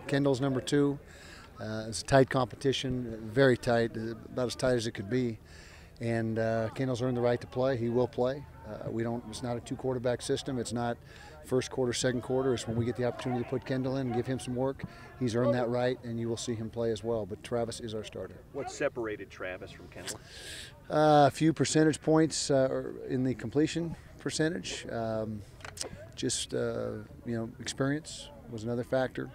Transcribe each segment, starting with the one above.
Kendall's number 2. It's a tight competition, very tight, about as tight as it could be. And Kendall's earned the right to play. He will play. It's not a 2-quarterback system. It's not first quarter, second quarter. It's when we get the opportunity to put Kendall in and give him some work. He's earned that right, and you will see him play as well. But Travis is our starter. What separated Travis from Kendall? A few percentage points in the completion percentage. Experience was another factor.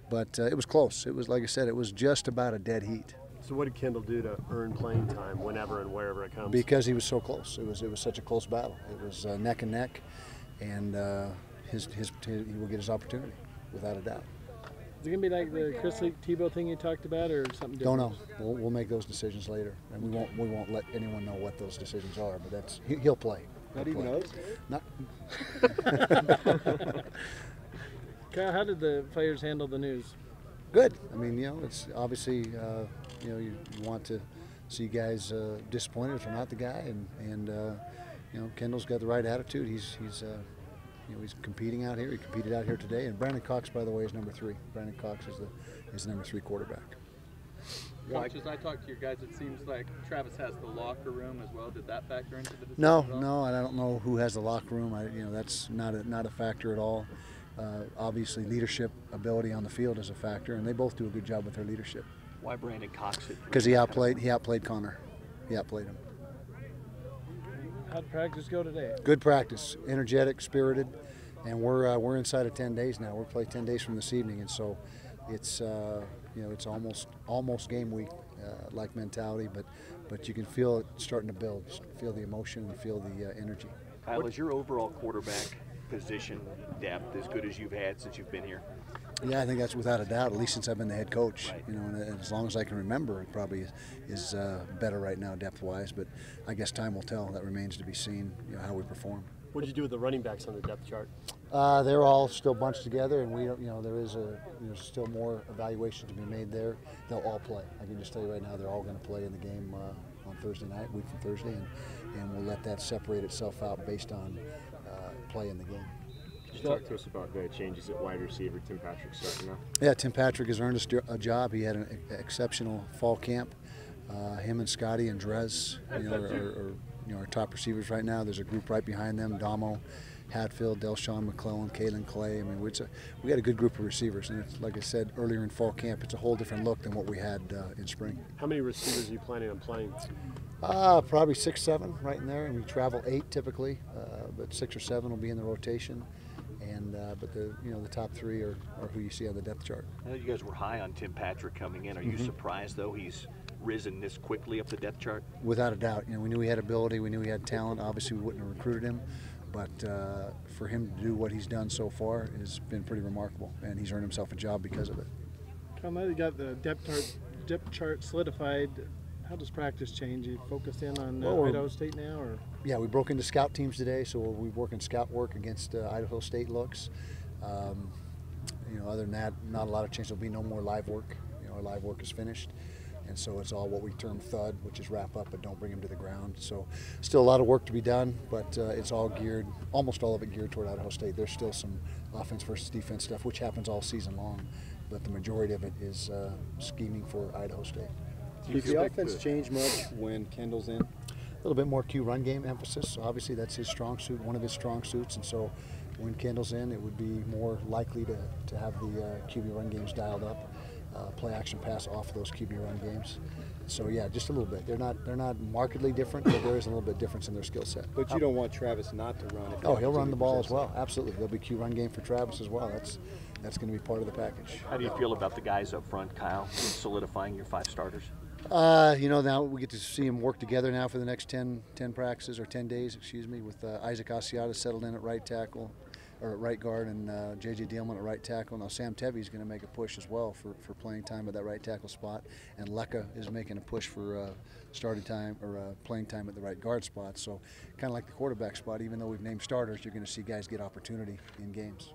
But it was close. It was, like I said, it was just about a dead heat. So what did Kendall do to earn playing time whenever and wherever it comes? Because he was so close. It was such a close battle. It was neck and neck, and he will get his opportunity, without a doubt. Is it going to be like the Chris Tebow thing you talked about, or something different? Don't know. We'll make those decisions later, and we won't let anyone know what those decisions are. But he'll play. Not even knows? Not. Kyle, how did the players handle the news? Good. I mean, it's obviously, you want to see guys disappointed if they're not the guy, and Kendall's got the right attitude. He's competing out here. He competed out here today, and Brandon Cox, by the way, is number 3. Brandon Cox is the number 3 quarterback. Coach, as I talk to your guys, it seems like Travis has the locker room as well. Did that factor into the decision? No, I don't know who has the locker room. That's not a factor at all. Obviously, leadership ability on the field is a factor, and they both do a good job with their leadership. Why Brandon Cox? Because he outplayed Connor. He outplayed him. How'd practice go today? Good practice, energetic, spirited, and we're inside of 10 days now. We're playing 10 days from this evening, and so it's it's almost game week like mentality, but you can feel it starting to build. Just feel the emotion and feel the energy. Kyle, is your overall quarterback position depth as good as you've had since you've been here? Yeah, I think that's without a doubt, at least since I've been the head coach. Right. And as long as I can remember, it probably is better right now depth-wise. But I guess time will tell. That remains to be seen. How we perform. What did you do with the running backs on the depth chart? They're all still bunched together, and there's still more evaluation to be made there. They'll all play. I can just tell you right now, they're all going to play in the game on Thursday night, week from Thursday, and we'll let that separate itself out based on play in the game. Could you talk to us about the changes at wide receiver? Tim Patrick's starting now. Yeah, Tim Patrick has earned a job. He had an exceptional fall camp. Him and Scotty and Drez, are our top receivers right now. There's a group right behind them: Damo, Hatfield, Delshawn McClellan, Kalen Clay. I mean, we got a good group of receivers, and it's, like I said earlier in fall camp, it's a whole different look than what we had in spring. How many receivers are you planning on playing? Probably 6, 7 right in there, and we travel 8 typically, but 6 or 7 will be in the rotation. And but the top 3 are who you see on the depth chart. I know you guys were high on Tim Patrick coming in. Are you surprised though he's risen this quickly up the depth chart? Without a doubt. We knew he had ability. We knew he had talent. Obviously, we wouldn't have recruited him, but for him to do what he's done so far has been pretty remarkable, and he's earned himself a job because of it. Now that you got the depth chart solidified, how does practice change? You focused in on Idaho State now, or? Yeah, we broke into scout teams today, so we're working scout work against Idaho State looks. Other than that, not a lot of change. There'll be no more live work. Our live work is finished, and so it's all what we term thud, which is wrap up but don't bring them to the ground. So still a lot of work to be done, but it's all geared, almost all of it geared toward Idaho State. There's still some offense versus defense stuff, which happens all season long, but the majority of it is scheming for Idaho State. Does the offense change much when Kendall's in? A little bit more Q run game emphasis. So obviously, that's his strong suit, one of his strong suits, and so when Kendall's in, it would be more likely to have the QB run games dialed up, play action pass off of those QB run games. So yeah, just a little bit. They're not markedly different, but there is a little bit difference in their skill set. But you don't want Travis not to run. Oh, he'll run the ball as well. Absolutely, there'll be Q run game for Travis as well. That's going to be part of the package. How do you feel about the guys up front, Kyle, solidifying your 5 starters? Now we get to see them work together now for the next 10 practices, or 10 days, excuse me, with Isaac Asiata settled in at right tackle, or at right guard, and J.J. Dealman at right tackle. Now Sam Tevye is going to make a push as well for playing time at that right tackle spot, and Leka is making a push for starting time or playing time at the right guard spot. So kind of like the quarterback spot, even though we've named starters, you're going to see guys get opportunity in games.